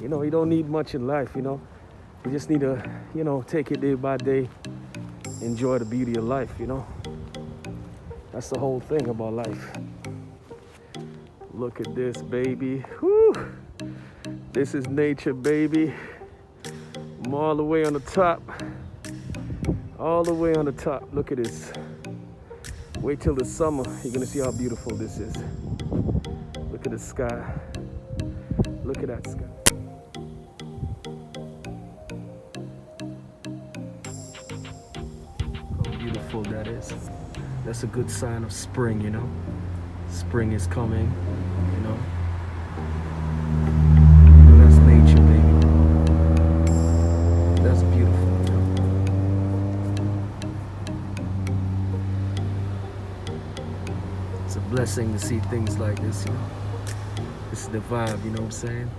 You know, you don't need much in life, you know. You just need to, you know, take it day by day, enjoy the beauty of life, you know. That's the whole thing about life. Look at this, baby. Whew. This is nature, baby. I'm all the way on the top. All the way on the top. Look at this. Wait till the summer. You're gonna see how beautiful this is. Look at the sky. Look at that sky. How beautiful that is. That's a good sign of spring, you know. Spring is coming, you know. That's nature, baby. That's beautiful, you know. It's a blessing to see things like this, you know. This is the vibe, you know what I'm saying?